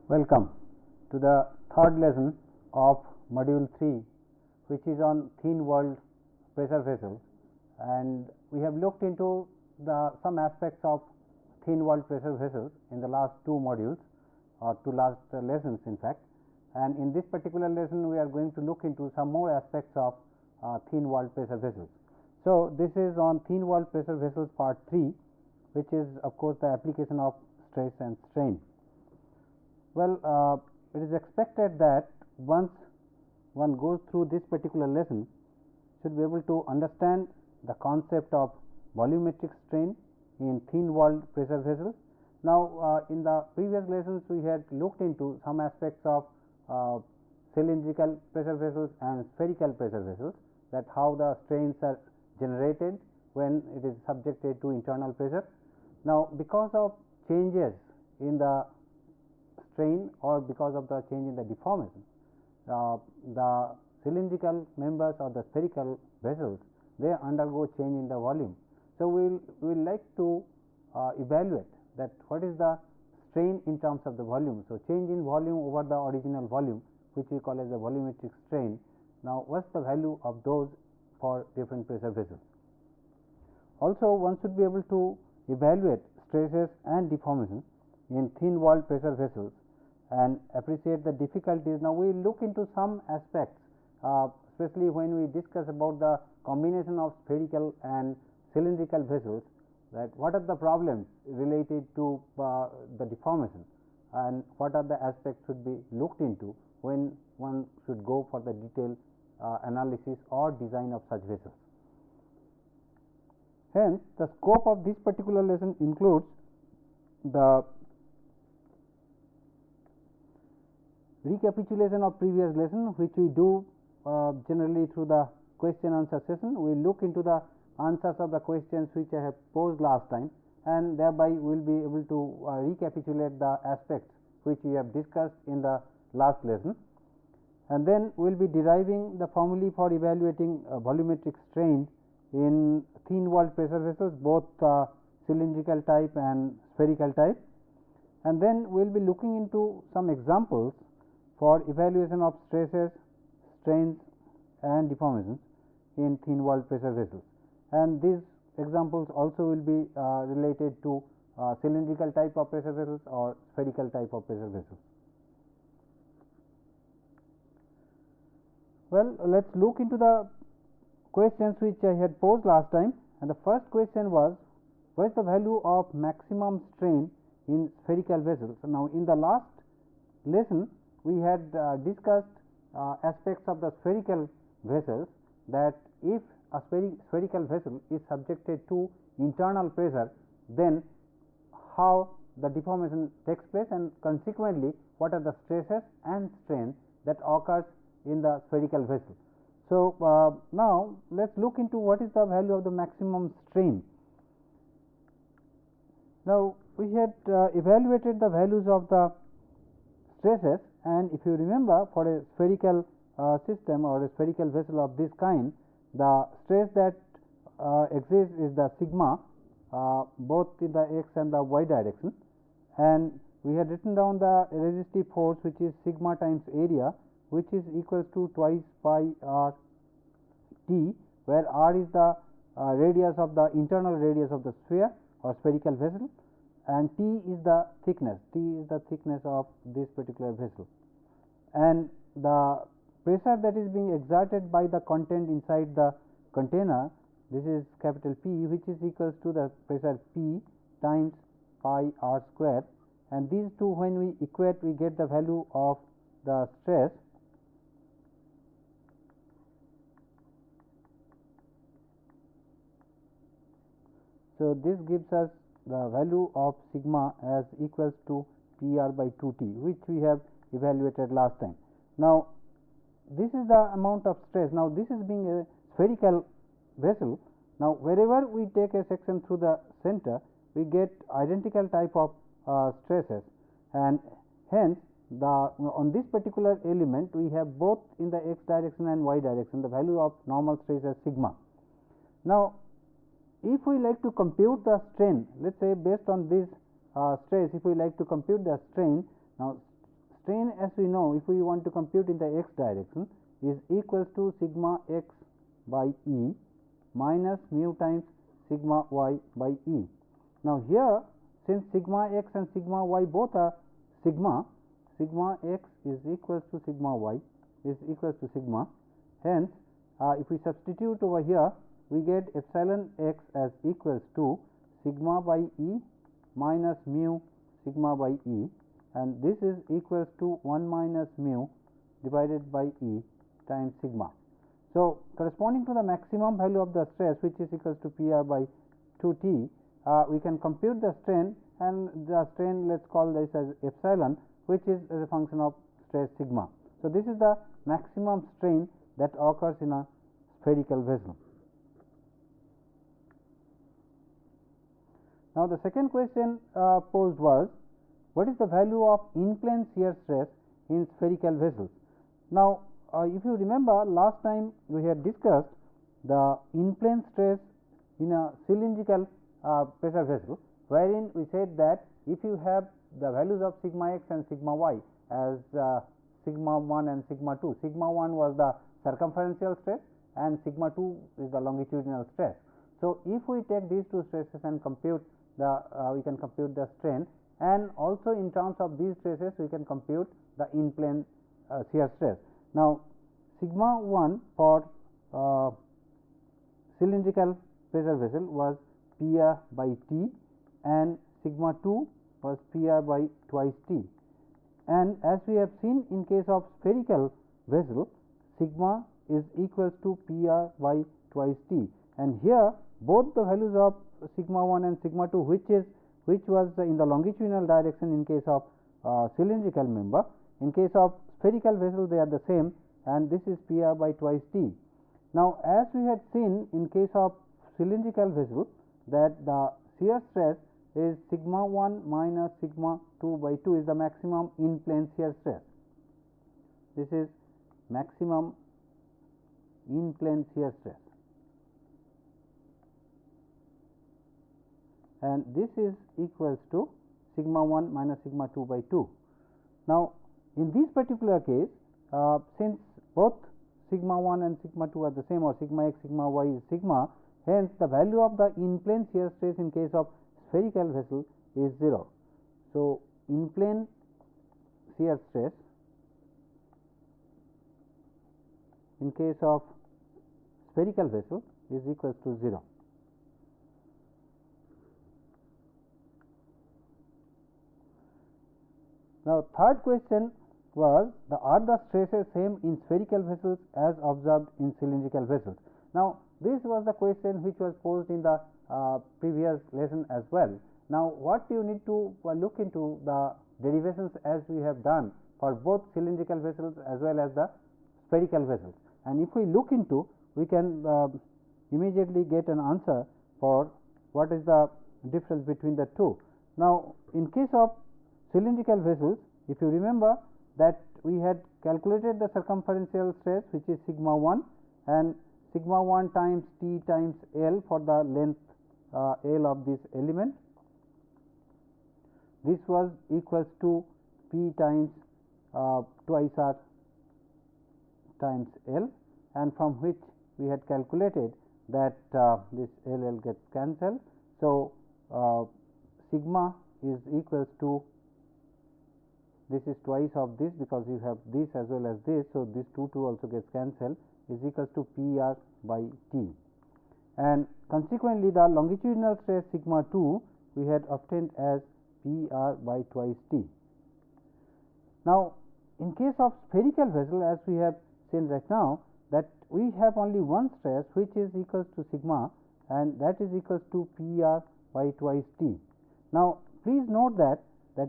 Welcome to the third lesson of module 3, which is on thin walled pressure vessels, and we have looked into some aspects of thin walled pressure vessels in the last two modules or two last lessons in fact, and in this particular lesson we are going to look into some more aspects of thin walled pressure vessels. So, this is on thin walled pressure vessels part 3, which is of course the application of stress and strain. Well, it is expected that once one goes through this particular lesson, should be able to understand the concept of volumetric strain in thin walled pressure vessels. Now, in the previous lessons we had looked into some aspects of cylindrical pressure vessels and spherical pressure vessels, that how the strains are generated when it is subjected to internal pressure. Now, because of changes in the strain or because of the change in the deformation, the cylindrical members or the spherical vessels, they undergo change in the volume. So, we will like to evaluate that what is the strain in terms of the volume. So, change in volume over the original volume, which we call as the volumetric strain. Now, what is the value of those for different pressure vessels? Also, one should be able to evaluate stresses and deformation in thin walled pressure vessels and appreciate the difficulties. Now, we will look into some aspects, especially when we discuss about the combination of spherical and cylindrical vessels, that what are the problems related to the deformation and what are the aspects should be looked into when one should go for the detailed analysis or design of such vessels. Hence, the scope of this particular lesson includes the recapitulation of previous lesson, which we do generally through the question answer session. We look into the answers of the questions which I have posed last time, and thereby we will be able to recapitulate the aspects which we have discussed in the last lesson, and then we will be deriving the formulae for evaluating volumetric strain in thin walled pressure vessels, both cylindrical type and spherical type, and then we will be looking into some examples for evaluation of stresses, strains and deformations in thin walled pressure vessels, and these examples also will be related to cylindrical type of pressure vessels or spherical type of pressure vessels. Well, let us look into the questions which I had posed last time, and the first question was, what is the value of maximum strain in spherical vessels? Now, in the last lesson we had discussed aspects of the spherical vessels, that if a spherical vessel is subjected to internal pressure, then how the deformation takes place, and consequently what are the stresses and strain that occurs in the spherical vessel. So, now let us look into what is the value of the maximum strain. Now, we had evaluated the values of the stresses, and if you remember, for a spherical system or a spherical vessel of this kind, the stress that exists is the sigma, both in the x and the y direction, and we had written down the resistive force, which is sigma times area, which is equals to twice pi r t, where r is the radius of the internal radius of the sphere or spherical vessel, and t is the thickness. T is the thickness of this particular vessel, and the pressure that is being exerted by the content inside the container, this is capital P, which is equals to the pressure P times pi r square, and these two when we equate, we get the value of the stress. So, this gives us the value of sigma as equals to P r by 2 t, which we have evaluated last time. Now, this is the amount of stress. Now, this is being a spherical vessel. Now, wherever we take a section through the center, we get identical type of stresses, and hence on this particular element we have both in the x direction and y direction the value of normal stress as sigma. Now, if we like to compute the strain, let us say based on this stress, if we like to compute the strain, now strain, as we know, if we want to compute in the x direction, is equals to sigma x by E minus mu times sigma y by E. Now, here since sigma x and sigma y both are sigma, sigma x is equals to sigma y is equals to sigma. Hence, if we substitute over here, we get epsilon x as equals to sigma by E minus mu sigma by E, and this is equals to 1 minus mu divided by E times sigma. So, corresponding to the maximum value of the stress, which is equals to P r by 2t, we can compute the strain, and the strain, let us call this as epsilon, which is as a function of stress sigma. So, this is the maximum strain that occurs in a spherical vessel. Now, the second question posed was, what is the value of in-plane shear stress in spherical vessels? Now, if you remember, last time we had discussed the in-plane stress in a cylindrical pressure vessel, wherein we said that if you have the values of sigma x and sigma y as sigma 1 and sigma 2, sigma 1 was the circumferential stress and sigma 2 is the longitudinal stress. So, if we take these two stresses and compute the we can compute the strain, and also in terms of these stresses we can compute the in-plane shear stress. Now, sigma 1 for cylindrical pressure vessel was P r by T, and sigma 2 was P r by twice T, and as we have seen in case of spherical vessel, sigma is equals to P r by twice T, and here both the values of sigma 1 and sigma 2, which was in the longitudinal direction in case of cylindrical member. In case of spherical vessel, they are the same, and this is P r by twice T. Now, as we had seen in case of cylindrical vessel, that the shear stress is sigma 1 minus sigma 2 by 2 is the maximum in plane shear stress. This is maximum in plane shear stress, and this is equals to sigma 1 minus sigma 2 by 2. Now, in this particular case, since both sigma 1 and sigma 2 are the same, or sigma x sigma y is sigma, hence the value of the in plane shear stress in case of spherical vessel is 0. So, in plane shear stress in case of spherical vessel is equals to 0. Now, third question was, are the stresses same in spherical vessels as observed in cylindrical vessels? Now, this was the question which was posed in the previous lesson as well. Now, what you need to look into the derivations as we have done for both cylindrical vessels as well as the spherical vessels, and if we look into, we can immediately get an answer for what is the difference between the two. Now, in case of cylindrical vessels, if you remember that we had calculated the circumferential stress, which is sigma 1, and sigma 1 times T times L for the length L of this element. This was equals to P times twice R times L, and from which we had calculated that this L gets cancelled. So, sigma is equals to, this is twice of this because you have this as well as this. So, this 2 also gets cancelled, is equals to P r by T, and consequently the longitudinal stress sigma 2 we had obtained as P r by twice T. Now, in case of spherical vessel, as we have seen right now, that we have only one stress which is equals to sigma, and that is equals to P r by twice T. Now, please note that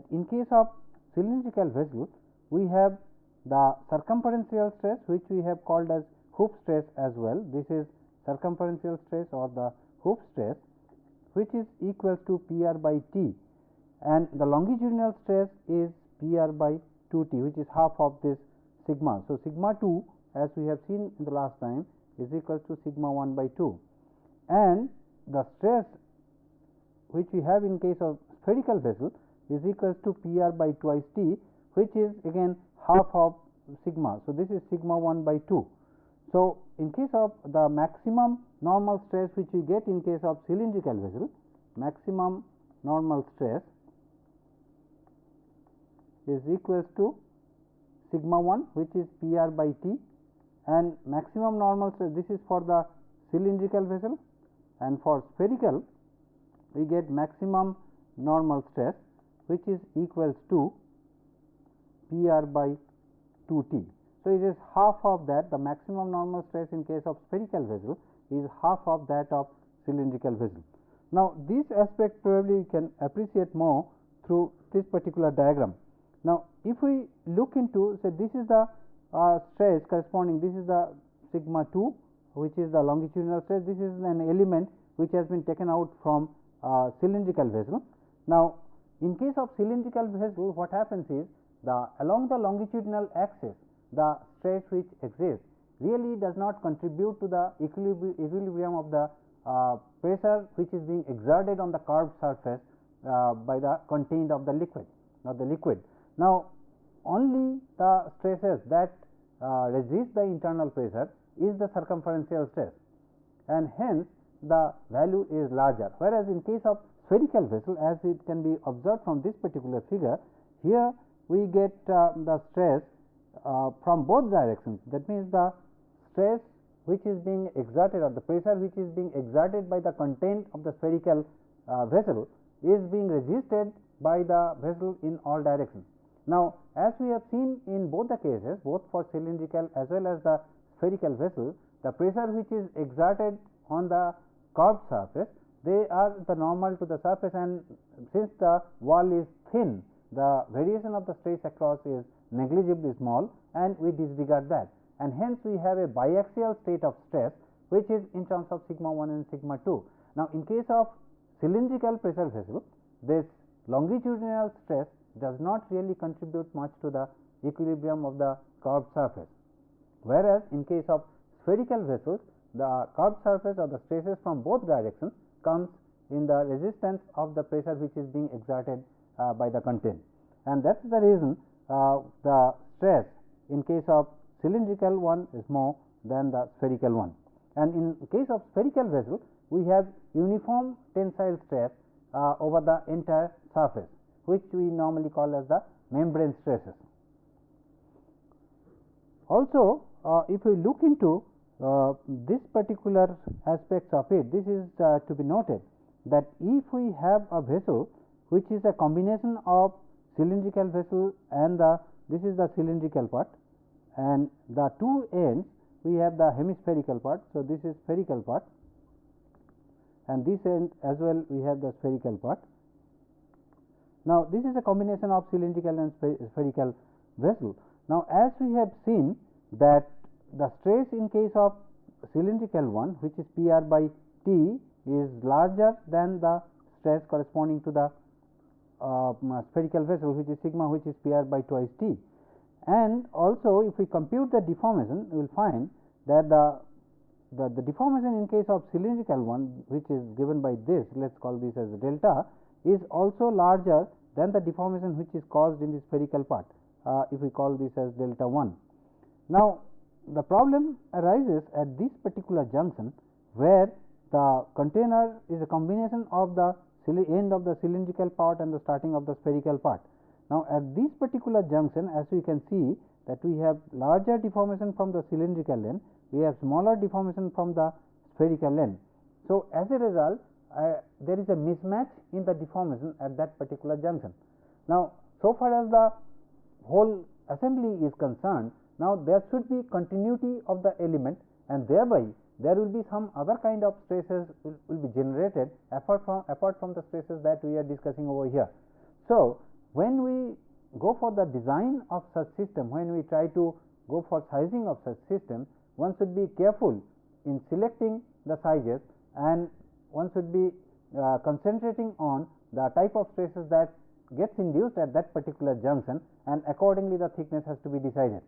in case of cylindrical vessel, we have the circumferential stress, which we have called as hoop stress as well. This is circumferential stress or the hoop stress, which is equals to P r by T, and the longitudinal stress is P r by 2 T, which is half of this sigma. So, sigma 2, as we have seen in the last time, is equals to sigma 1 by 2, and the stress which we have in case of spherical vessel is equals to P r by twice T, which is again half of sigma. So, this is sigma 1 by 2. So, in case of the maximum normal stress which we get in case of cylindrical vessel, maximum normal stress is equals to sigma 1, which is P r by T, and maximum normal stress, this is for the cylindrical vessel, and for spherical we get maximum normal stress which is equals to P r by 2 T. So, it is half of that. The maximum normal stress in case of spherical vessel is half of that of cylindrical vessel. Now, this aspect probably you can appreciate more through this particular diagram. Now, if we look into, say, this is the stress corresponding, this is the sigma 2, which is the longitudinal stress. This is an element which has been taken out from cylindrical vessel. Now, in case of cylindrical vessel, what happens is along the longitudinal axis, the stress which exists really does not contribute to the equilibrium of the pressure which is being exerted on the curved surface by the content of the liquid or the liquid. Now, only the stresses that resist the internal pressure is the circumferential stress, and hence the value is larger, whereas in case of spherical vessel, as it can be observed from this particular figure, here we get the stress from both directions. That means, the stress which is being exerted or the pressure which is being exerted by the content of the spherical vessel is being resisted by the vessel in all directions. Now, as we have seen in both the cases, both for cylindrical as well as the spherical vessel, the pressure which is exerted on the curved surface, they are the normal to the surface, and since the wall is thin, the variation of the stress across is negligibly small, and we disregard that, and hence we have a biaxial state of stress which is in terms of sigma 1 and sigma 2. Now, in case of cylindrical pressure vessel, this longitudinal stress does not really contribute much to the equilibrium of the curved surface, whereas in case of spherical vessels, the curved surface or the stresses from both directions comes in the resistance of the pressure which is being exerted by the content, and that is the reason the stress in case of cylindrical one is more than the spherical one, and in case of spherical vessel we have uniform tensile stress over the entire surface, which we normally call as the membrane stresses. Also, if we look into this particular aspects of it, this is to be noted that if we have a vessel which is a combination of cylindrical vessel and this is the cylindrical part, and the two ends we have the hemispherical part. So, this is spherical part, and this end as well we have the spherical part. Now, this is a combination of cylindrical and spherical vessel. Now, as we have seen that the stress in case of cylindrical one, which is P r by T, is larger than the stress corresponding to the spherical vessel, which is sigma, which is P r by twice T. And also, if we compute the deformation, we will find that the deformation in case of cylindrical one, which is given by this, let us call this as delta, is also larger than the deformation which is caused in the spherical part, if we call this as delta 1. Now, the problem arises at this particular junction, where the container is a combination of the end of the cylindrical part and the starting of the spherical part. Now, at this particular junction, as we can see that we have larger deformation from the cylindrical end, we have smaller deformation from the spherical end. So, as a result, there is a mismatch in the deformation at that particular junction. Now, so far as the whole assembly is concerned, now there should be continuity of the element, and thereby there will be some other kind of stresses will be generated apart from the stresses that we are discussing over here. So, when we go for the design of such system, when we try to go for sizing of such system, one should be careful in selecting the sizes, and one should be concentrating on the type of stresses that gets induced at that particular junction, and accordingly the thickness has to be decided.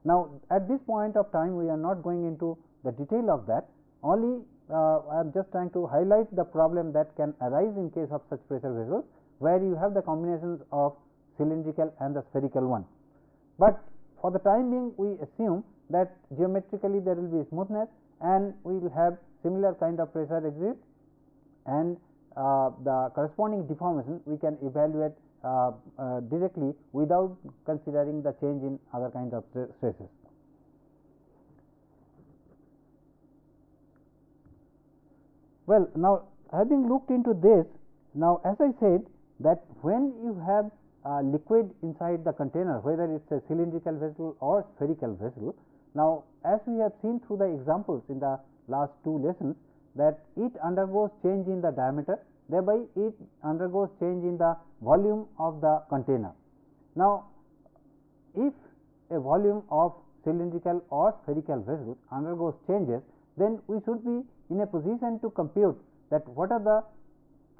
Now, at this point of time, we are not going into the detail of that, only I am just trying to highlight the problem that can arise in case of such pressure vessels, where you have the combinations of cylindrical and the spherical one. But for the time being, we assume that geometrically there will be smoothness and we will have similar kind of pressure exist, and the corresponding deformation we can evaluate directly without considering the change in other kinds of stresses. Well, now having looked into this, now as I said that when you have liquid inside the container, whether it is a cylindrical vessel or spherical vessel, now as we have seen through the examples in the last two lessons, that it undergoes change in the diameter, thereby it undergoes change in the volume of the container. Now, if a volume of cylindrical or spherical vessels undergoes changes, then we should be in a position to compute that what are the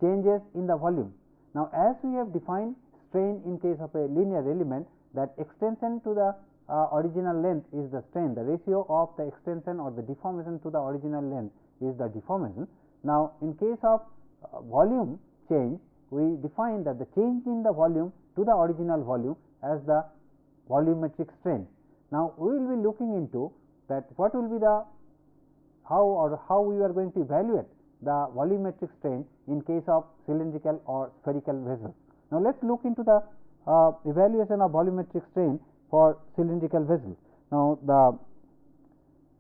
changes in the volume. Now, as we have defined strain in case of a linear element, that extension to the original length is the strain, the ratio of the extension or the deformation to the original length is the deformation. Now, in case of volume change, we define that the change in the volume to the original volume as the volumetric strain. Now, we will be looking into that what will be the how we are going to evaluate the volumetric strain in case of cylindrical or spherical vessels. Now, let us look into the evaluation of volumetric strain for cylindrical vessels. Now, the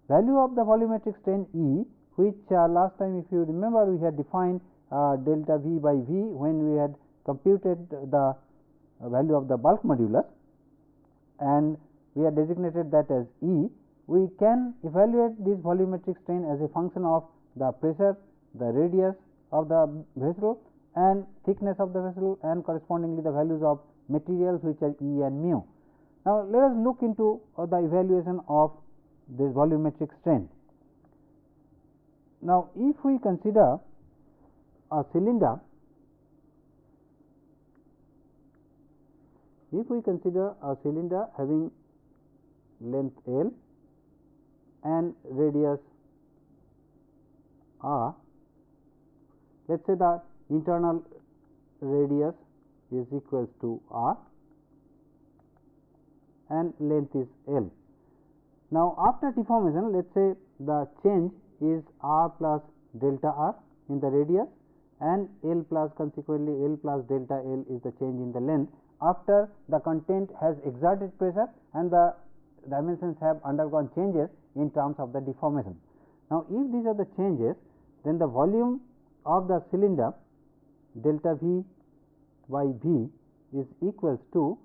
value of the volumetric strain E, which last time if you remember we had defined delta V by V when we had computed the value of the bulk modulus, and we had designated that as E. We can evaluate this volumetric strain as a function of the pressure, the radius of the vessel and thickness of the vessel, and correspondingly the values of materials which are E and mu. Now, let us look into the evaluation of this volumetric strain. Now, if we consider a cylinder, having length L and radius R, let us say the internal radius is equals to R and length is L. Now, after deformation, let us say the change is R plus delta R in the radius, and L plus consequently L plus delta L is the change in the length after the content has exerted pressure and the dimensions have undergone changes in terms of the deformation. Now, if these are the changes, then the volume of the cylinder delta V by V is equals to,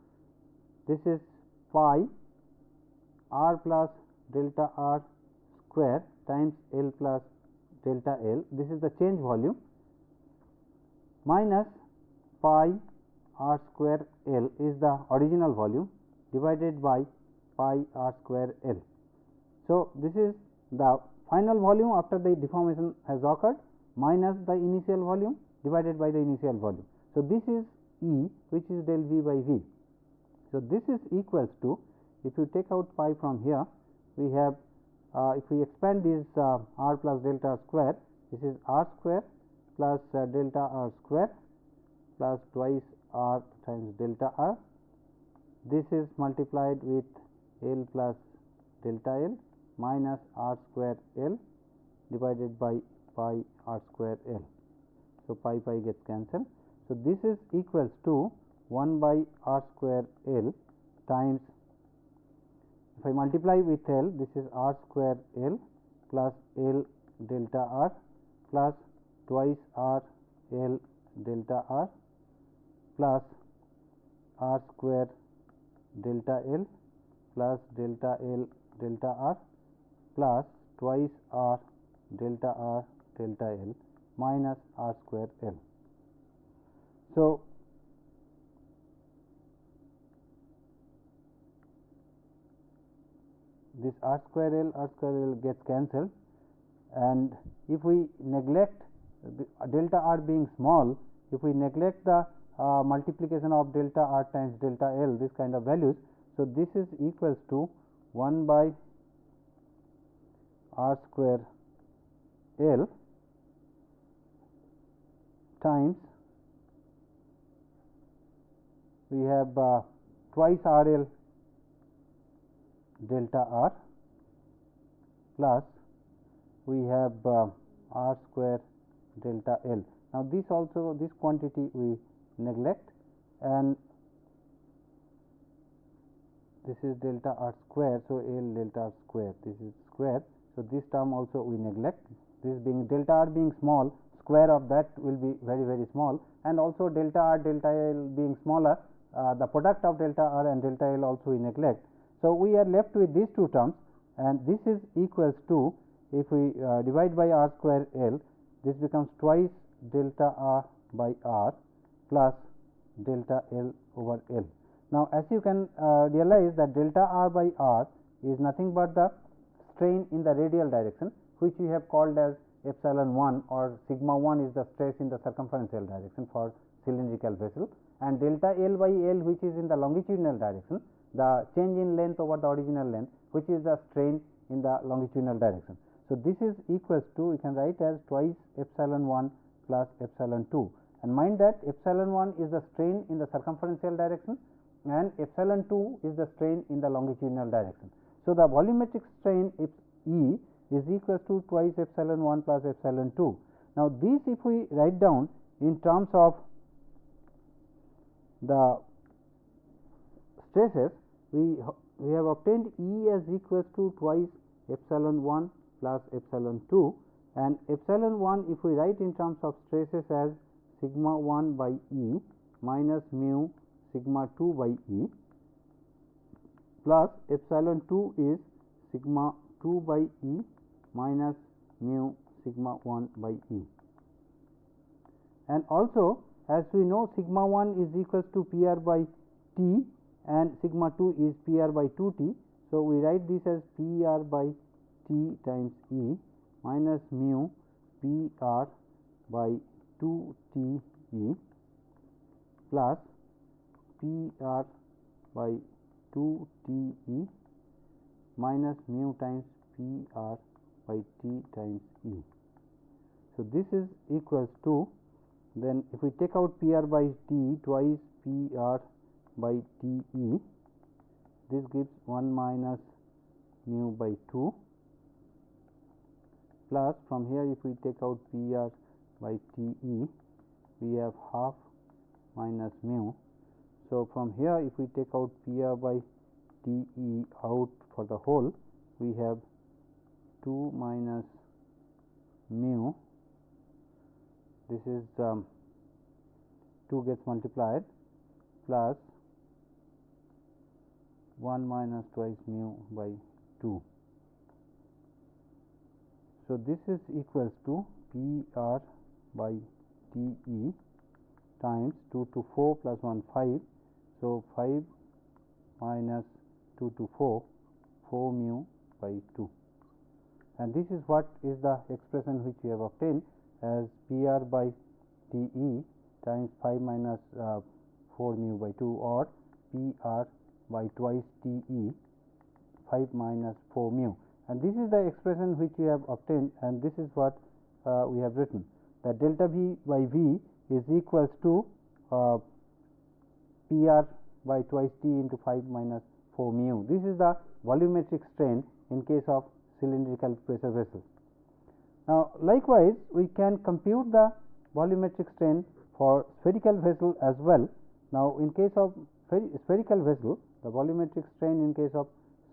this is pi R plus delta R square times L plus delta L, this is the change volume, minus pi R square L is the original volume divided by pi R square L. So, this is the final volume after the deformation has occurred minus the initial volume divided by the initial volume. So, this is E, which is del V by V. So, this is equals to, if you take out pi from here, we have if we expand this R plus delta R square, this is R square plus delta R square plus twice R times delta R. This is multiplied with L plus delta L minus R square L divided by pi R square L. So, pi gets cancelled. So, this is equals to 1 by R square L times, if I multiply with L, this is R square L plus L delta R plus twice R L delta R plus R square delta L plus delta L delta R plus twice R delta L minus R square L. So, this R square L gets cancelled, and if we neglect the delta R being small, if we neglect the multiplication of delta R times delta L, this kind of values. So, this is equals to 1 by R square L times we have twice RL delta R plus we have R square delta L. Now, this quantity we neglect, and this is delta R square. So, L delta R square, this is square. So, this term also we neglect, this being delta R being small, square of that will be very small, and also delta R delta L being smaller, the product of delta R and delta L also we neglect. So, we are left with these two terms, and this is equals to, if we divide by R square L, this becomes twice delta R by R plus delta L over L. Now, as you can realize that delta R by R is nothing but the strain in the radial direction, which we have called as epsilon 1, or sigma 1 is the stress in the circumferential direction for cylindrical vessel, and delta L by L, which is in the longitudinal direction, the change in length over the original length, which is the strain in the longitudinal direction. So, this is equals to, we can write as twice epsilon 1 plus epsilon 2, and mind that epsilon 1 is the strain in the circumferential direction and epsilon 2 is the strain in the longitudinal direction. So, the volumetric strain E is equals to twice epsilon 1 plus epsilon 2. Now, this if we write down in terms of the stresses, we have obtained E as equals to twice epsilon 1 plus epsilon 2, and epsilon 1 if we write in terms of stresses as sigma 1 by E minus mu sigma 2 by E, plus epsilon 2 is sigma 2 by E minus mu sigma 1 by E. And also, as we know, sigma 1 is equals to PR by T and sigma 2 is PR by 2T. So, we write this as PR by T times E minus mu PR by 2T E plus PR by 2T E minus mu times PR by T times E. So, this is equals to, then if we take out PR by T, twice PR by T E, this gives 1 minus mu by 2, plus from here if we take out PR by T E, we have half minus mu. So, from here if we take out PR by T E out for the whole, we have 2 minus mu, this is 2 gets multiplied, plus 1 minus twice mu by 2. So, this is equals to PR by T E times 2 to 4 plus 1 5. So, 5 minus 2 to 4, 4 mu by 2, and this is what is the expression which we have obtained as PR by T E times 5 minus 4 mu by 2, or PR by twice T E 5 minus 4 mu, and this is the expression which we have obtained, and this is what we have written, that delta V by V is equals to PR by twice T into 5 minus 4 mu. This is the volumetric strain in case of cylindrical pressure vessel. Now, likewise, we can compute the volumetric strain for spherical vessel as well. Now, in case of spherical vessel, the volumetric strain in case of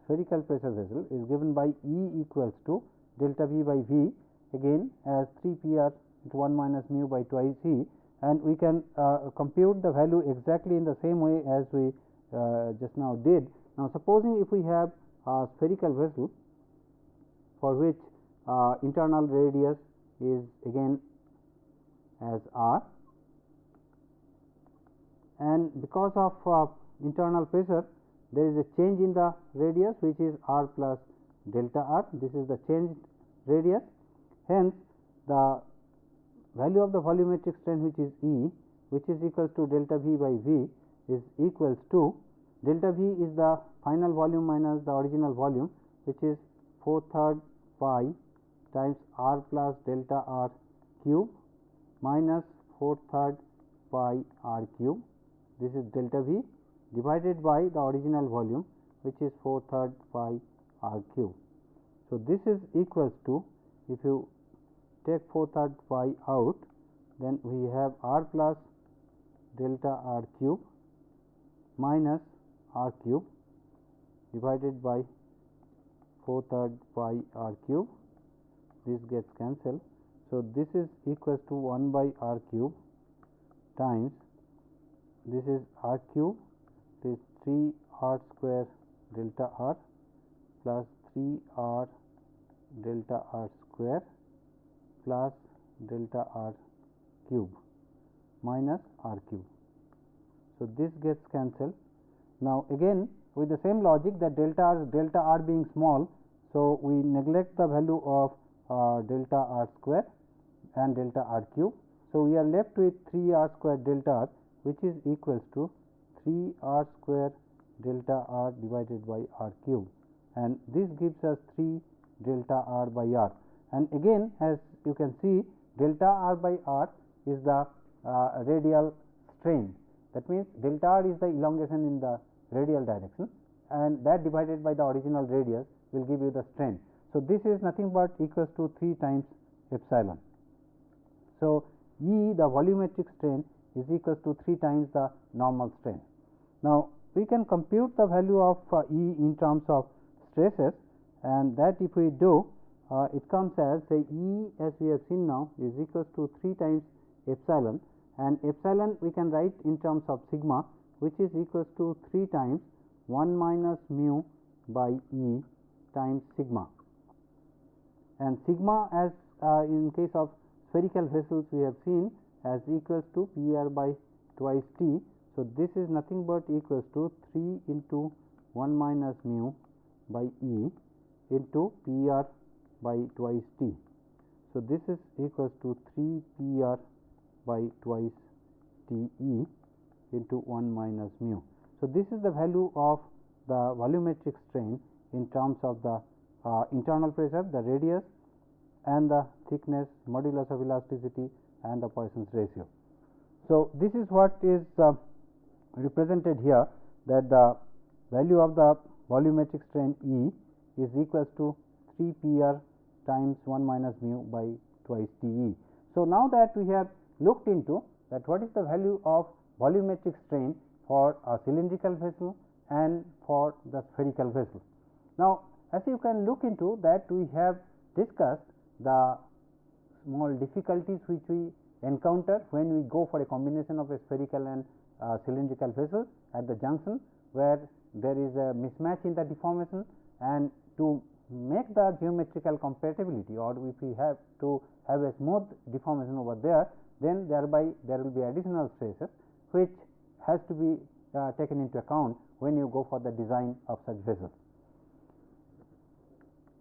spherical pressure vessel is given by E equals to delta V by V, again as 3 PR into 1 minus mu by twice E, and we can compute the value exactly in the same way as we just now did. Now, supposing if we have a spherical vessel for which internal radius is again as R, and because of internal pressure there is a change in the radius which is R plus delta R. This is the changed radius. Hence, the value of the volumetric strain which is E, which is equals to delta V by V, is equals to, delta V is the final volume minus the original volume, which is 4/3 pi times R plus delta R cube minus 4/3 pi R cube this is delta V divided by the original volume, which is 4/3 pi r cube. So, this is equals to, if you take 4/3 pi out, then we have r plus delta r cube minus r cube divided by 4/3 pi r cube. This gets cancelled. So, this is equals to 1 by r cube times, this is r cube, it is 3 r square delta r plus 3 r delta r square plus delta r cube minus r cube. So, this gets cancelled. Now, again with the same logic, that delta r being small, so we neglect the value of delta r square and delta r cube. So, we are left with 3 r square delta r, which is equals to 3 r square delta r divided by r cube, and this gives us 3 delta r by r. And again, as you can see, delta r by r is the radial strain. That means, delta r is the elongation in the radial direction, and that divided by the original radius will give you the strain. So, this is nothing but equals to 3 times epsilon. So, E, the volumetric strain, is equals to 3 times the normal strain. Now, we can compute the value of E in terms of stresses, and that if we do, it comes as, say, E, as we have seen now, is equals to 3 times epsilon, and epsilon we can write in terms of sigma, which is equals to 3 times 1 minus mu by E times sigma. And sigma, as in case of spherical vessels we have seen, as equals to P r by twice T. So, this is nothing but equals to 3 into 1 minus mu by E into P r by twice T. So, this is equals to 3 P r by twice T E into 1 minus mu. So, this is the value of the volumetric strain in terms of the internal pressure, the radius, and the thickness, modulus of elasticity, and the Poisson's ratio. So, this is what is represented here, that the value of the volumetric strain E is equals to 3 P r times 1 minus mu by twice T E. So, now that we have looked into that what is the value of volumetric strain for a cylindrical vessel and for the spherical vessel. Now, as you can look into that, we have discussed the small difficulties which we encounter when we go for a combination of a spherical and cylindrical vessel at the junction, where there is a mismatch in the deformation, and to make the geometrical compatibility, or if we have to have a smooth deformation over there, then thereby there will be additional stresses which has to be taken into account when you go for the design of such vessels.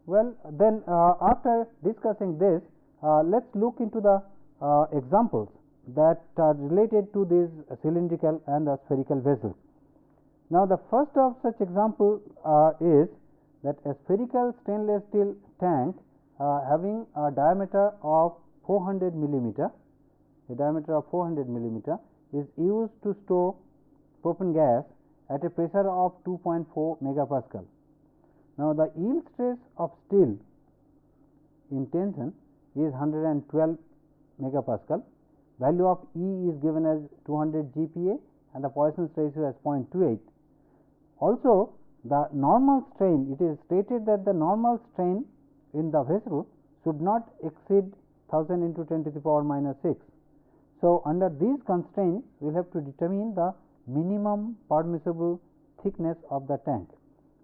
Well, then after discussing this, let us look into the examples that are related to these cylindrical and the spherical vessels. Now, the first of such example is that a spherical stainless steel tank having a diameter of 400 millimeter, is used to store propane gas at a pressure of 2.4 megapascal. Now, the yield stress of steel in tension is 112 megapascal. Value of E is given as 200 GPa, and the Poisson's ratio as 0.28. Also, the normal strain, it is stated that the normal strain in the vessel should not exceed 1000 into 10 to the power minus 6. So, under these constraints, we will have to determine the minimum permissible thickness of the tank.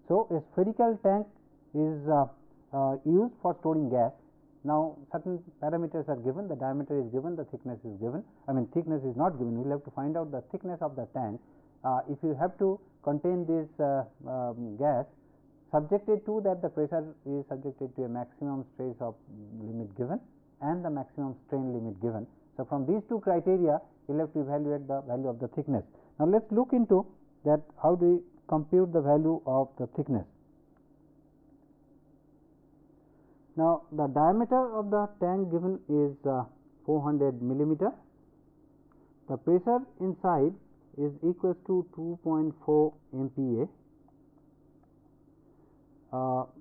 So, a spherical tank is used for storing gas. Now, certain parameters are given, the diameter is given, the thickness is given, thickness is not given, we will have to find out the thickness of the tank. If you have to contain this gas, subjected to that, the pressure is subjected to a maximum stress of limit given and the maximum strain limit given. So, from these two criteria, you will have to evaluate the value of the thickness. Now, let us look into that how do we compute the value of the thickness. Now, the diameter of the tank given is 400 millimeter. The pressure inside is equals to 2.4 MPa.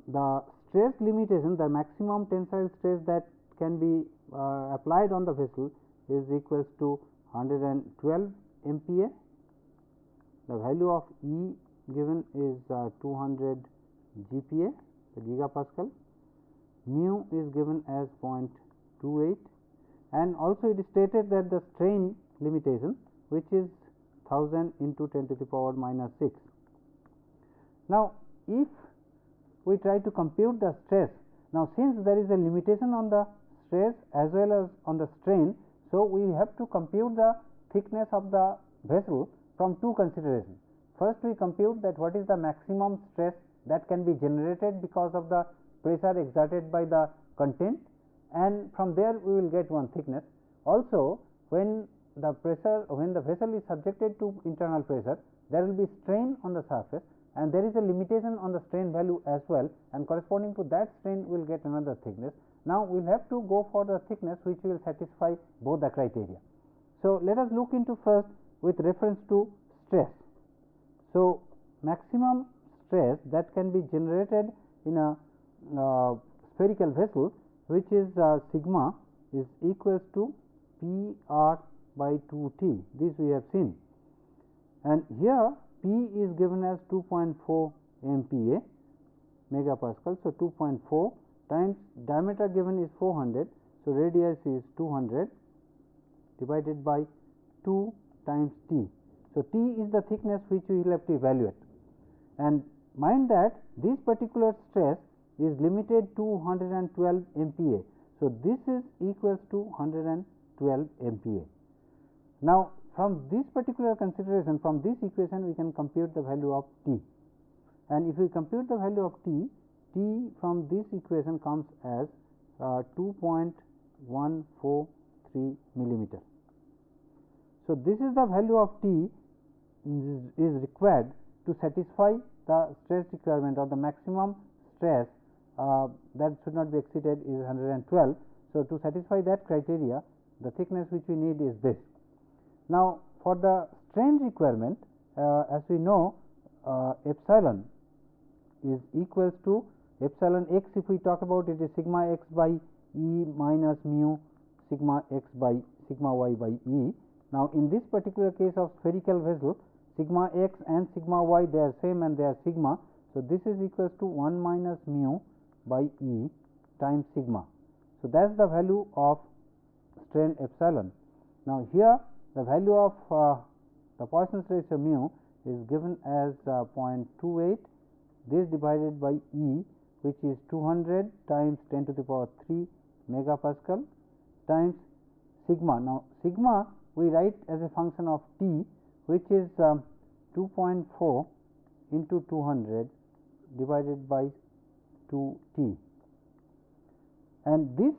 The stress limitation, the maximum tensile stress that can be applied on the vessel is equals to 112 MPa. The value of E given is 200 GPa, the gigapascal. Mu is given as 0.28, and also it is stated that the strain limitation, which is 1000 into 10 to the power minus 6. Now, if we try to compute the stress, now since there is a limitation on the stress as well as on the strain, so we have to compute the thickness of the vessel from two considerations. First, we compute that what is the maximum stress that can be generated because of the pressure exerted by the content, and from there we will get one thickness. Also, when the vessel is subjected to internal pressure, there will be strain on the surface, and there is a limitation on the strain value as well, and corresponding to that strain we will get another thickness. Now, we will have to go for the thickness which will satisfy both the criteria. So, let us look into first with reference to stress. So, maximum stress that can be generated in a spherical vessel, which is sigma, is equals to PR by 2T. This we have seen, and here P is given as 2.4 MPa megapascal. So, 2.4 times diameter given is 400. So, radius is 200 divided by 2 times T. So, T is the thickness which we will have to evaluate, and mind that this particular stress is limited to 112 MPa. So, this is equals to 112 MPa. Now, from this particular consideration, from this equation we can compute the value of T, and if we compute the value of T, T from this equation comes as 2.143 millimeter. So, this is the value of T is required to satisfy the stress requirement, or the maximum stress that should not be exceeded is 112. So, to satisfy that criteria, the thickness which we need is this. Now, for the strain requirement, as we know, epsilon is equals to epsilon x. If we talk about it, is sigma x by E minus mu sigma x by sigma y by E. Now, in this particular case of spherical vessel, sigma x and sigma y, they are same and they are sigma. So, this is equals to 1 minus mu by E times sigma. So, that is the value of strain epsilon. Now, here the value of the Poisson's ratio mu is given as 0.28, this divided by E, which is 200 times 10 to the power 3 megapascal times sigma. Now, sigma we write as a function of T, which is 2.4 into 200 divided by 2T, and this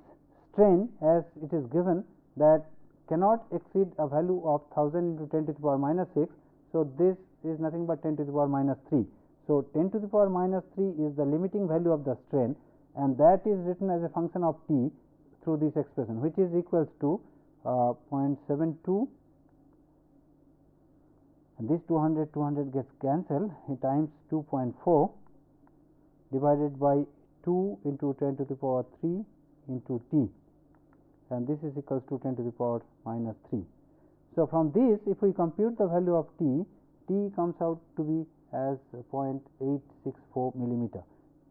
strain, as it is given, that cannot exceed a value of 1000 into 10 to the power minus 6. So, this is nothing but 10 to the power minus 3. So, 10 to the power minus 3 is the limiting value of the strain, and that is written as a function of T through this expression, which is equals to 0.72, and this 200 gets cancelled, times 2.4 divided by 2 into 10 to the power 3 into T, and this is equals to 10 to the power minus 3. So, from this, if we compute the value of T, T comes out to be as 0.864 millimeter.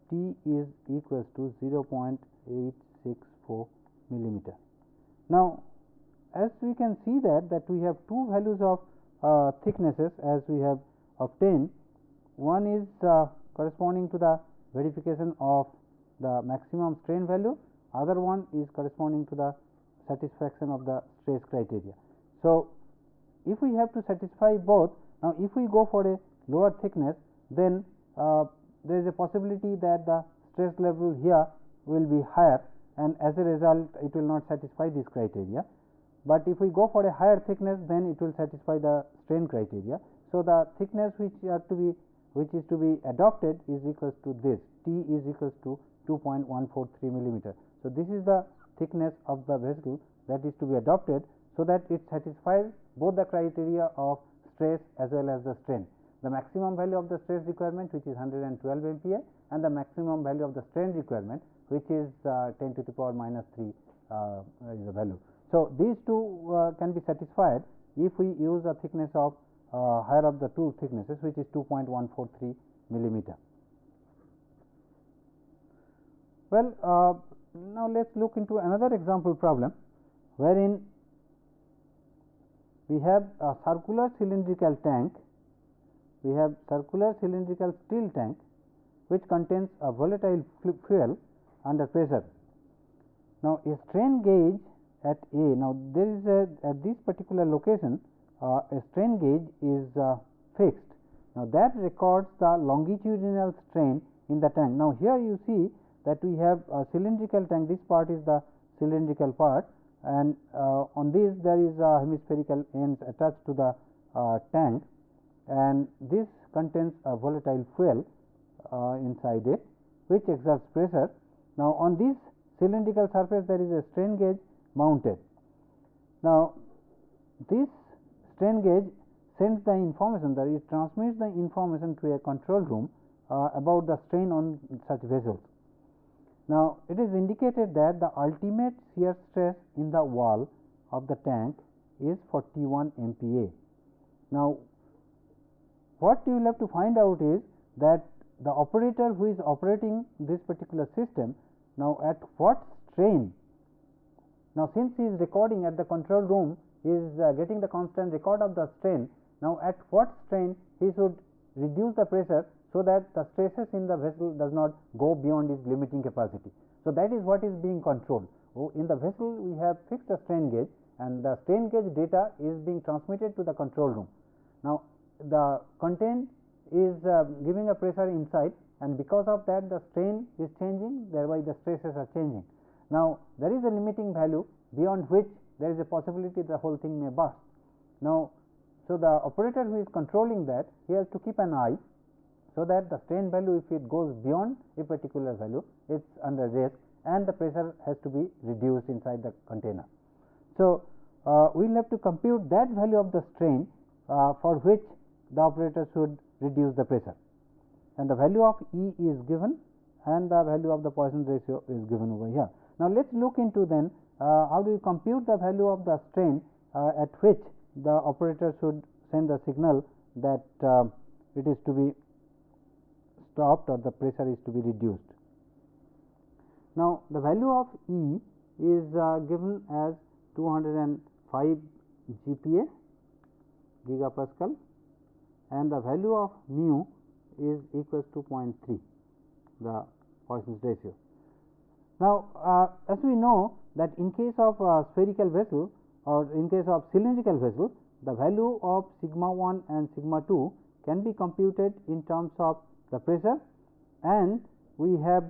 T is equals to 0.864 millimeter. Now, as we can see that we have two values of thicknesses as we have obtained. One is corresponding to the verification of the maximum strain value, other one is corresponding to the satisfaction of the stress criteria. So, if we have to satisfy both, now if we go for a lower thickness, then there is a possibility that the stress level here will be higher, and as a result it will not satisfy this criteria. But if we go for a higher thickness, then it will satisfy the strain criteria. So, the thickness which is to be adopted is equals to this, T is equals to 2.143 millimeter. So, this is the thickness of the vessel that is to be adopted, so that it satisfies both the criteria of stress as well as the strain. The maximum value of the stress requirement, which is 112 MPa, and the maximum value of the strain requirement, which is 10 to the power minus 3 is the value. So, these two can be satisfied if we use a thickness of higher of the two thicknesses, which is 2.143 millimeter. Well, now let us look into another example problem, wherein we have a circular cylindrical tank. We have circular cylindrical steel tank which contains a volatile fuel under pressure. Now, a strain gauge at A. Now, there is at this particular location a strain gauge is fixed. Now, that records the longitudinal strain in the tank. Now, here you see that we have a cylindrical tank. This part is the cylindrical part, and on this there is a hemispherical ends attached to the tank, and this contains a volatile fuel inside it, which exerts pressure. Now, on this cylindrical surface there is a strain gauge mounted. Now, this strain gauge sends the information, that it transmits the information to a control room about the strain on such vessels. Now, it is indicated that the ultimate shear stress in the wall of the tank is 41 MPa. Now, what you will have to find out is that the operator who is operating this particular system, now at what strain. Now, since he is recording at the control room, he is getting the constant record of the strain. Now, at what strain he should reduce the pressure, so that the stresses in the vessel does not go beyond its limiting capacity. So, that is what is being controlled. In the vessel we have fixed a strain gauge, and the strain gauge data is being transmitted to the control room. Now, the content is giving a pressure inside, and because of that the strain is changing, thereby the stresses are changing. Now, there is a limiting value beyond which there is a possibility the whole thing may burst. Now, so the operator who is controlling that, he has to keep an eye, so that the strain value, if it goes beyond a particular value, it is under risk, and the pressure has to be reduced inside the container. So, we will have to compute that value of the strain for which the operator should reduce the pressure, and the value of E is given, and the value of the Poisson ratio is given over here. Now, let us look into then how do you compute the value of the strain at which the operator should send the signal that it is to be stopped, or the pressure is to be reduced. Now, the value of E is given as 205 GPa, gigapascal, and the value of mu is equals to 0.3, the Poisson's ratio. Now, as we know that in case of spherical vessel, or in case of cylindrical vessel, the value of sigma 1 and sigma 2 can be computed in terms of the pressure, and we have,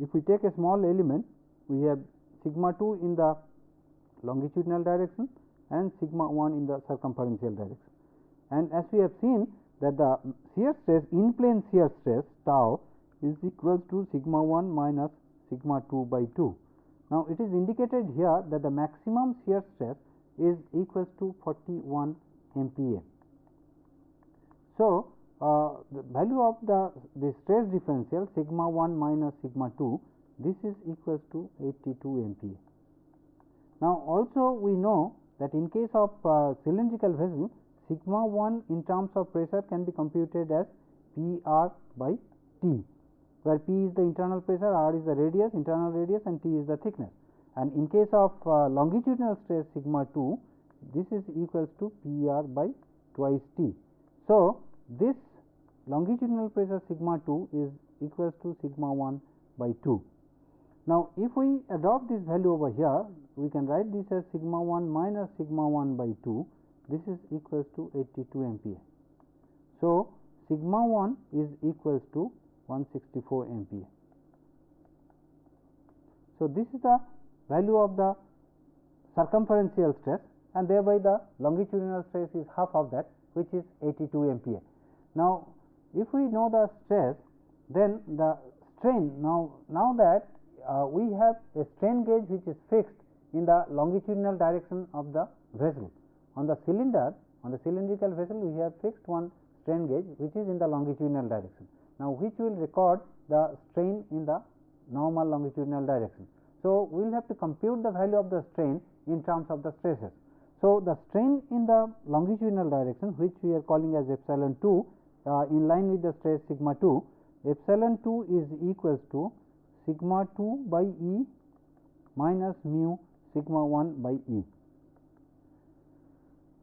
if we take a small element, we have sigma 2 in the longitudinal direction and sigma 1 in the circumferential direction. And as we have seen that the shear stress, in plane shear stress tau is equals to sigma 1 minus sigma 2 by 2. Now, it is indicated here that the maximum shear stress is equals to 41 MPa. So, the value of the stress differential sigma 1 minus sigma 2, this is equals to 82 MPa. Now, also we know that in case of cylindrical vessel, sigma 1 in terms of pressure can be computed as PR by T, where P is the internal pressure, R is the radius, internal radius, and T is the thickness. And in case of longitudinal stress sigma 2, this is equals to PR by twice T. So, this longitudinal pressure sigma 2 is equals to sigma 1 by 2. Now, if we adopt this value over here, we can write this as sigma 1 minus sigma 1 by 2. This is equals to 82 MPa. So, sigma 1 is equals to 164 MPa. So, this is the value of the circumferential stress, and thereby the longitudinal stress is half of that, which is 82 MPa. Now, if we know the stress, then the strain, now that we have a strain gauge which is fixed in the longitudinal direction of the vessel. On the cylinder, On the cylindrical vessel, we have fixed one strain gauge which is in the longitudinal direction. Now, which will record the strain in the normal longitudinal direction. So, we will have to compute the value of the strain in terms of the stresses. So, the strain in the longitudinal direction, which we are calling as epsilon 2, in line with the stress sigma 2, epsilon 2 is equals to sigma 2 by E minus mu sigma 1 by E.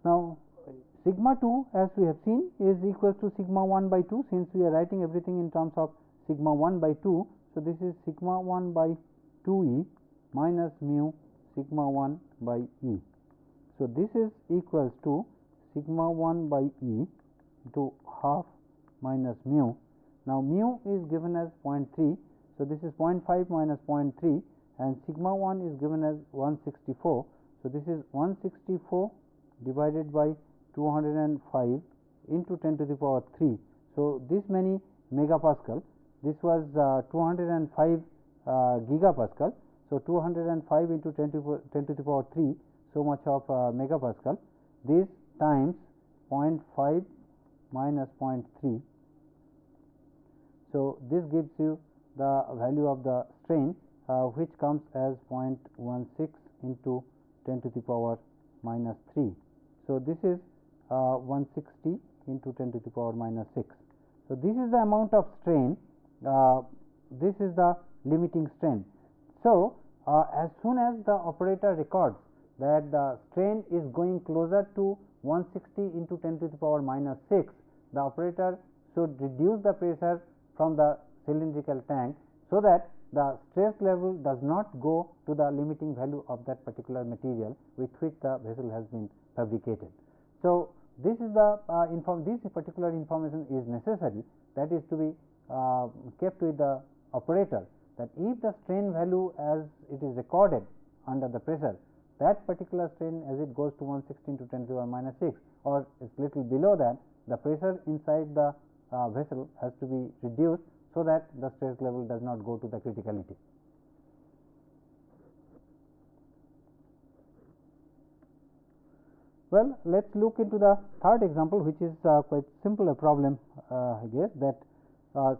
Now, sigma 2, as we have seen, is equal to sigma 1 by 2, since we are writing everything in terms of sigma 1 by 2. So, this is sigma 1 by 2 E minus mu sigma 1 by E. So, this is equals to sigma 1 by E to half minus mu. Now, mu is given as 0.3. So, this is 0.5 minus 0.3 and sigma 1 is given as 164. So, this is 164 divided by 205 into 10 to the power 3. So, this many megapascal, this was 205 gigapascal. So, 205 into 10 to the power 3, so much of megapascal. This times 0.5 minus 0.3. So, this gives you the value of the strain, which comes as 0.16 into 10 to the power minus 3. So, this is 160 into 10 to the power minus 6. So, this is the amount of strain, this is the limiting strain. So, as soon as the operator records that the strain is going closer to 160 into 10 to the power minus 6, the operator should reduce the pressure from the cylindrical tank, so that the stress level does not go to the limiting value of that particular material with which the vessel has been fabricated. So, this is the this particular information is necessary, that is to be kept with the operator, that if the strain value as it is recorded under the pressure, that particular strain as it goes to 116 to 10 to the power minus 6 or is little below that, the pressure inside the vessel has to be reduced, so that the stress level does not go to the criticality. Well, let us look into the third example, which is quite simple a problem, I guess, that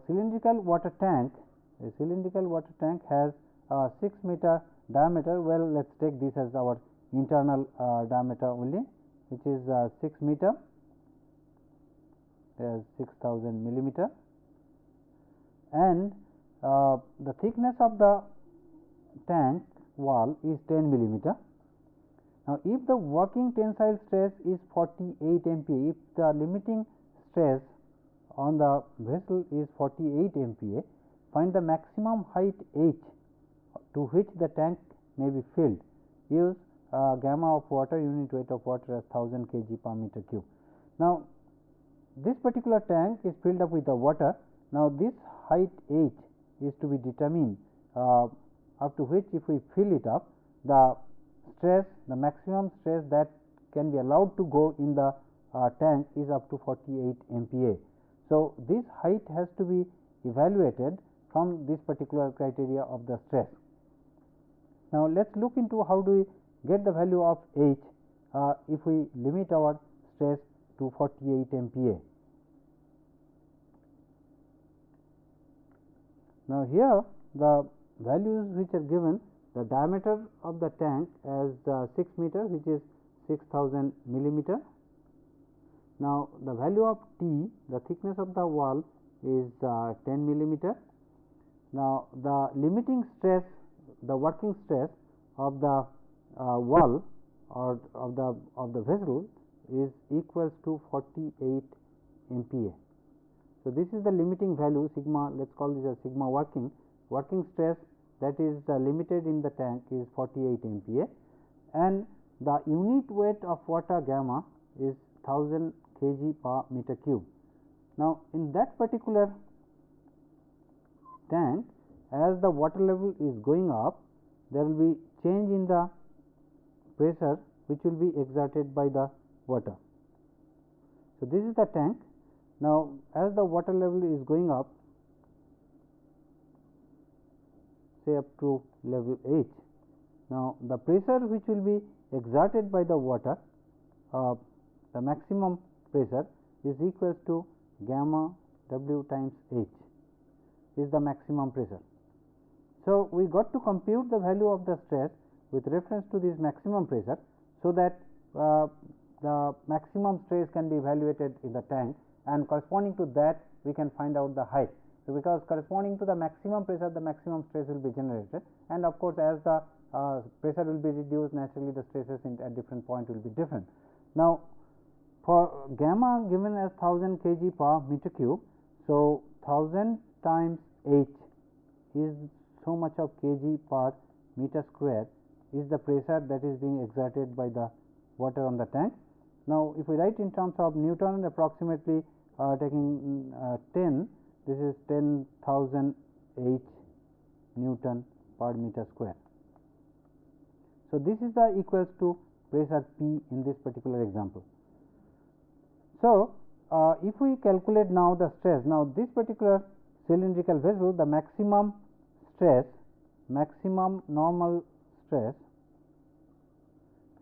cylindrical water tank, a cylindrical water tank has 6 meter diameter. Well, let us take this as our internal diameter only, which is 6 meter, as 6000 millimeter, and the thickness of the tank wall is 10 millimeter. Now, if the working tensile stress is 48 MPa, if the limiting stress on the vessel is 48 MPa, find the maximum height h to which the tank may be filled. Use gamma of water, unit weight of water as 1000 kg per meter cube. Now, this particular tank is filled up with the water. Now, this height h is to be determined, up to which if we fill it up, the stress, the maximum stress that can be allowed to go in the tank is up to 48 MPa. So, this height has to be evaluated from this particular criteria of the stress. Now, let us look into how do we get the value of h if we limit our stress to 48 MPa. Now, here the values which are given, the diameter of the tank as 6 meter, which is 6000 millimeter. Now, the value of T, the thickness of the wall is 10 millimeter. Now, the limiting stress, the working stress of the wall or of the vessel is equals to 48 MPa. So, this is the limiting value sigma, let us call this as sigma working stress that is limited in the tank is 48 MPa, and the unit weight of water gamma is 1000 kg per meter cube. Now, in that particular tank, as the water level is going up, there will be change in the pressure which will be exerted by the water. So, this is the tank. Now, as the water level is going up, say up to level h, now the pressure which will be exerted by the water, the maximum pressure is equals to gamma W times H is the maximum pressure. So, we got to compute the value of the stress with reference to this maximum pressure, so that the maximum stress can be evaluated in the tank, and corresponding to that we can find out the height. So, because corresponding to the maximum pressure, the maximum stress will be generated, and of course, as the pressure will be reduced, naturally the stresses at different point will be different. Now, for gamma given as 1000 kg per meter cube, so 1000 times H is so much of kg per meter square is the pressure that is being exerted by the water on the tank. Now, if we write in terms of Newton, approximately taking 10, this is 10,000 H Newton per meter square. So, this is the equals to pressure P in this particular example. So, if we calculate now the stress, now this particular cylindrical vessel, the maximum stress, maximum normal stress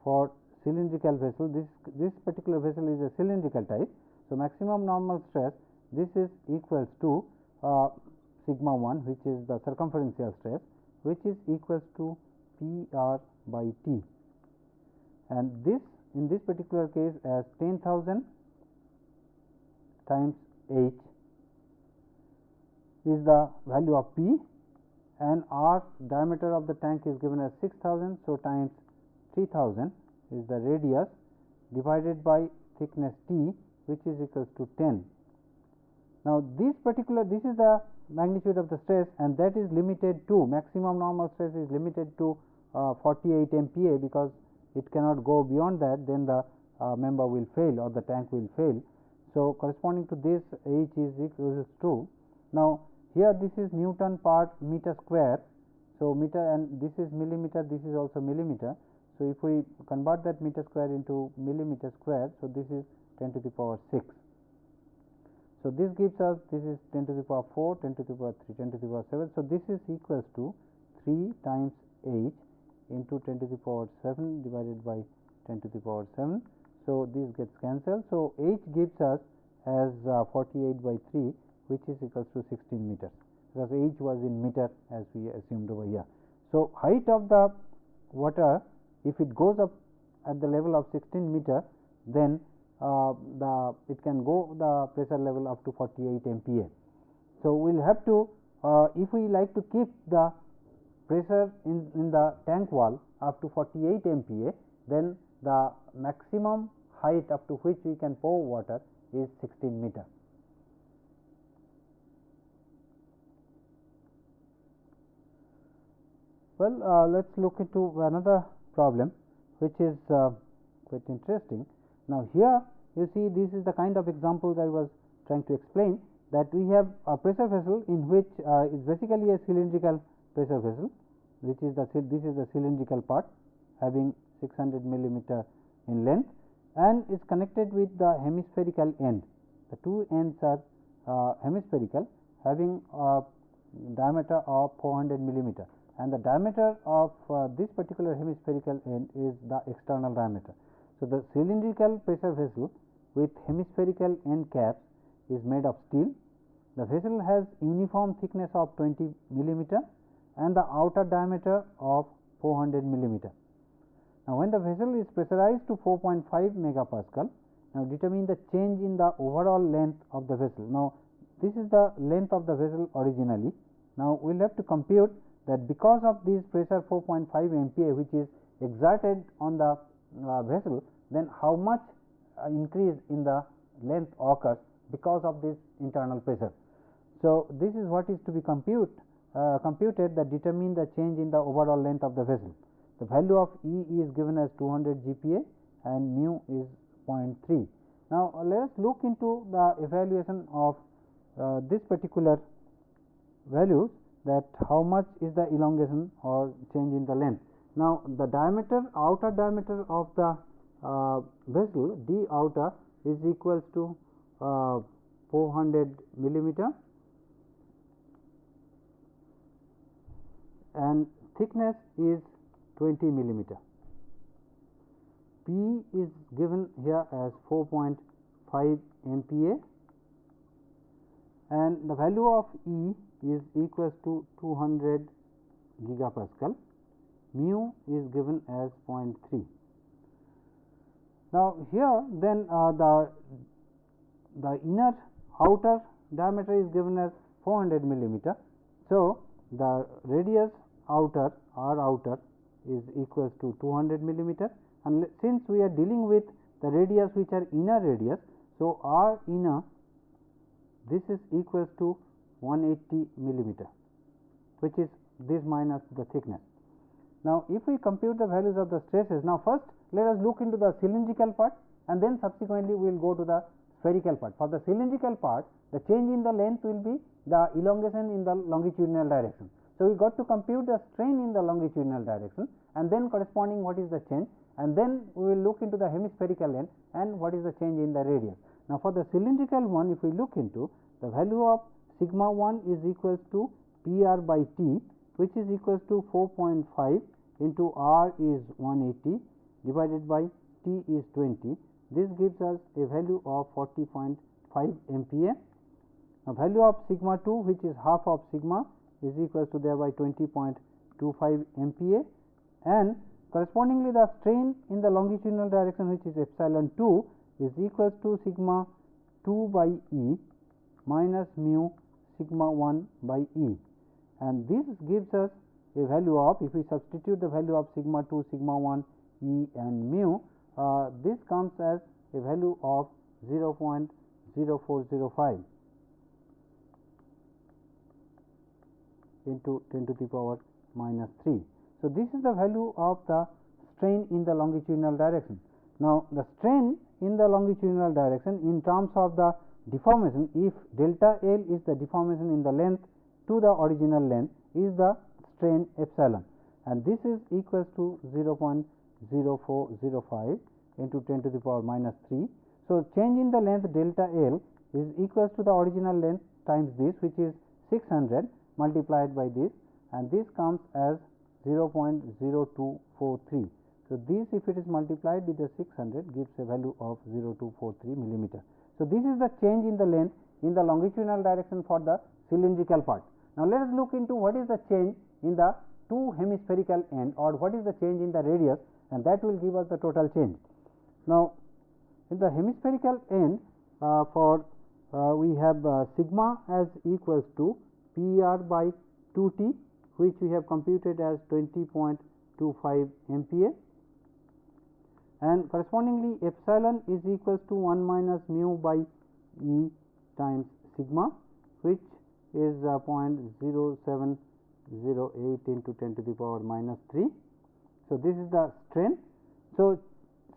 for cylindrical vessel, this particular vessel is a cylindrical type. So, maximum normal stress, this is equals to sigma 1, which is the circumferential stress, which is equals to P r by T, and this in this particular case as 10,000 times H is the value of P, and R diameter of the tank is given as 6,000. So, times 3,000 is the radius divided by thickness T, which is equals to 10. Now, this is the magnitude of the stress, and that is limited to maximum normal stress is limited to 48 MPa, because it cannot go beyond that, then the member will fail or the tank will fail. So, corresponding to this, H is equals to, now here this is Newton per meter square. So, meter, and this is millimeter, this is also millimeter. So, if we convert that meter square into millimeter square, so this is 10 to the power 6. So, this gives us, this is 10 to the power 4, 10 to the power 3, 10 to the power 7. So, this is equals to 3 times H into 10 to the power 7 divided by 10 to the power 7. So, this gets cancelled. So, H gives us as 48 by 3, which is equals to 16 meters, because H was in meter as we assumed over here. So, height of the water, if it goes up at the level of 16 meter, then it can go the pressure level up to 48 MPa. So, we will have to if we like to keep the pressure in the tank wall up to 48 MPa, then the maximum height up to which we can pour water is 16 meter. Well, let us look into another problem which is quite interesting. Now, here you see this is the kind of examples I was trying to explain, that we have a pressure vessel in which is basically a cylindrical pressure vessel, which is this is the cylindrical part having 600 millimeter in length, and is connected with the hemispherical end. The two ends are hemispherical, having a diameter of 400 millimeter, and the diameter of this particular hemispherical end is the external diameter. So, the cylindrical pressure vessel with hemispherical end caps is made of steel. The vessel has uniform thickness of 20 millimeter and the outer diameter of 400 millimeter. Now, when the vessel is pressurized to 4.5 megapascal, now determine the change in the overall length of the vessel. Now, this is the length of the vessel originally. Now, we will have to compute that because of this pressure 4.5 MPa which is exerted on the vessel, then how much increase in the length occurs because of this internal pressure. So, this is what is to be computed that determine the change in the overall length of the vessel. The value of E is given as 200 GPa and mu is 0.3. Now, let us look into the evaluation of this particular values, that how much is the elongation or change in the length. Now, the diameter, outer diameter of the vessel d outer is equals to 400 millimeter, and thickness is 20 millimeter. P is given here as 4.5 MPa, and the value of E is equals to 200 gigapascal. Mu is given as 0.3. Now, here then the inner outer diameter is given as 400 millimeter. So, the radius outer R outer is equals to 200 millimeter, and since we are dealing with the radius which are inner radius, so R inner, this is equals to 180 millimeter, which is this minus the thickness. Now, if we compute the values of the stresses, now first let us look into the cylindrical part, and then subsequently we will go to the spherical part. For the cylindrical part, the change in the length will be the elongation in the longitudinal direction. So, we got to compute the strain in the longitudinal direction, and then corresponding what is the change, and then we will look into the hemispherical length and what is the change in the radius. Now, for the cylindrical one, if we look into, the value of sigma 1 is equals to PR by T, which is equals to 4.5 into R is 180 divided by T is 20. This gives us a value of 40.5 MPa. Now, value of sigma 2, which is half of sigma, is equals to thereby 20.25 MPa, and correspondingly the strain in the longitudinal direction, which is epsilon 2, is equals to sigma 2 by E minus mu sigma 1 by E, and this gives us a value of, if we substitute the value of sigma 2, sigma 1, E and mu, this comes as a value of 0.0405 into 10 to the power minus 3. So, this is the value of the strain in the longitudinal direction. Now, the strain in the longitudinal direction in terms of the deformation, if delta L is the deformation in the length to the original length, is the strain epsilon, and this is equals to 0.0405 into 10 to the power minus 3. So, change in the length delta L is equals to the original length times this, which is 600 multiplied by this, and this comes as 0.0243. So, this if it is multiplied with the 600 gives a value of 0.243 millimeter. So, this is the change in the length in the longitudinal direction for the cylindrical part. Now, let us look into what is the change in the two hemispherical end, or what is the change in the radius, and that will give us the total change. Now, in the hemispherical end, we have sigma as equals to PR by 2T, which we have computed as 20.25 MPa, and correspondingly epsilon is equals to 1 minus mu by E times sigma, which is 0.0708 into 10 to the power minus 3. So, this is the strain. So,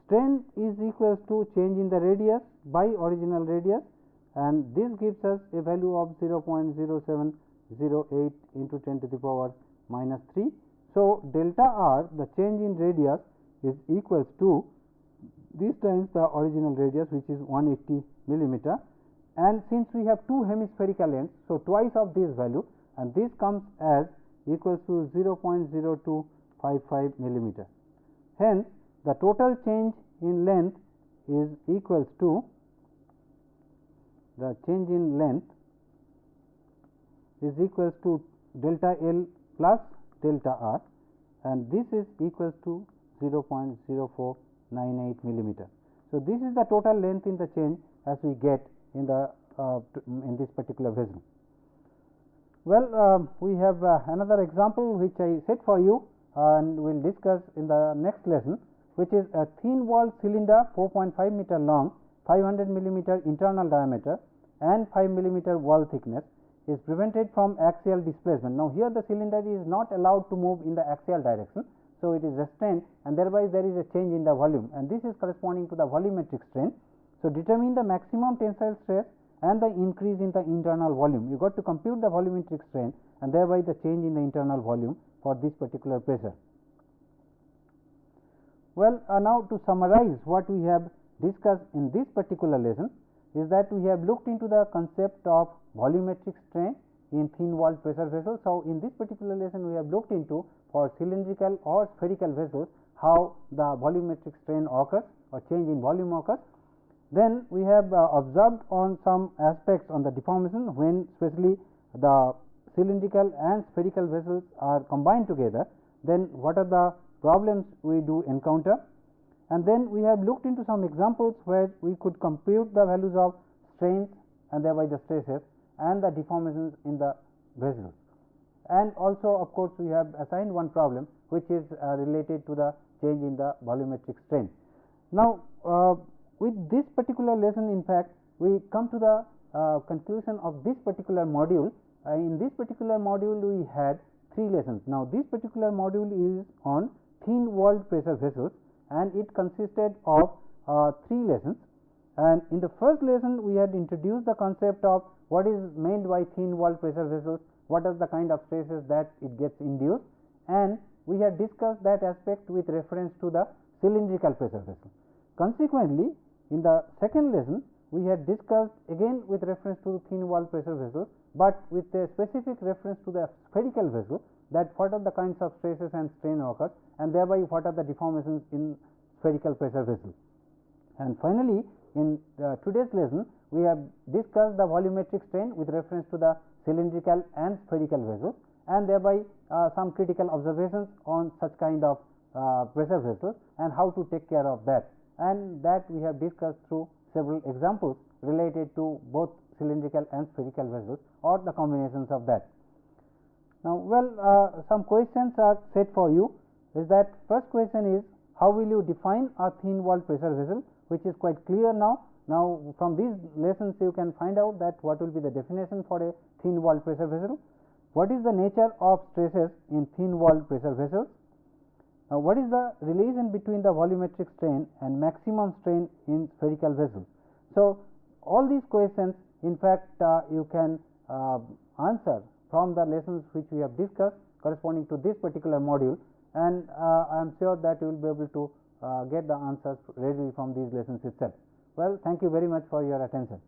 strain is equals to change in the radius by original radius, and this gives us a value of 0.0708 into 10 to the power minus 3. So, delta R, the change in radius, is equals to this times the original radius, which is 180 millimeter, and since we have two hemispherical ends, so twice of this value, and this comes as equals to 0.0255 millimeter. Hence, the total change in length is equals to, the change in length is equals to delta L plus delta R, and this is equals to 0.0498 millimeter. So, this is the total length in the change as we get in the in this particular vessel. Well, we have another example which I set for you, and we will discuss in the next lesson, which is a thin walled cylinder 4.5 meter long, 500 millimeter internal diameter and 5 millimeter wall thickness is prevented from axial displacement. Now, here the cylinder is not allowed to move in the axial direction. So, it is restrained, and thereby there is a change in the volume, and this is corresponding to the volumetric strain. So, determine the maximum tensile stress and the increase in the internal volume. You got to compute the volumetric strain and thereby the change in the internal volume for this particular pressure. Well, now to summarize what we have discussed in this particular lesson is that we have looked into the concept of volumetric strain in thin walled pressure vessels. So, in this particular lesson we have looked into, for cylindrical or spherical vessels, how the volumetric strain occurs or change in volume occurs. Then we have observed on some aspects on the deformation when especially the cylindrical and spherical vessels are combined together, then what are the problems we do encounter. And then we have looked into some examples where we could compute the values of strains and thereby the stresses and the deformations in the vessels. And also of course, we have assigned one problem which is related to the change in the volumetric strain. Now, with this particular lesson, in fact, we come to the conclusion of this particular module. In this particular module, we had 3 lessons. Now, this particular module is on thin walled pressure vessels, and it consisted of 3 lessons. And in the first lesson, we had introduced the concept of what is meant by thin walled pressure vessels, what are the kind of stresses that it gets induced, and we had discussed that aspect with reference to the cylindrical pressure vessel. Consequently, in the second lesson, we had discussed again with reference to thin walled pressure vessels, but with a specific reference to the spherical vessel, that what are the kinds of stresses and strain occurs, and thereby what are the deformations in spherical pressure vessels. And finally, in today's lesson, we have discussed the volumetric strain with reference to the cylindrical and spherical vessels, and thereby some critical observations on such kind of pressure vessels and how to take care of that, and that we have discussed through several examples related to both cylindrical and spherical vessels or the combinations of that. Now, some questions are set for you. Is that first question is, how will you define a thin walled pressure vessel, which is quite clear now. Now, from these lessons you can find out that what will be the definition for a thin walled pressure vessel, what is the nature of stresses in thin walled pressure vessels, what is the relation between the volumetric strain and maximum strain in spherical vessels. So, all these questions in fact you can answer from the lessons which we have discussed corresponding to this particular module, and I am sure that you will be able to get the answers readily from these lessons itself. Well, thank you very much for your attention.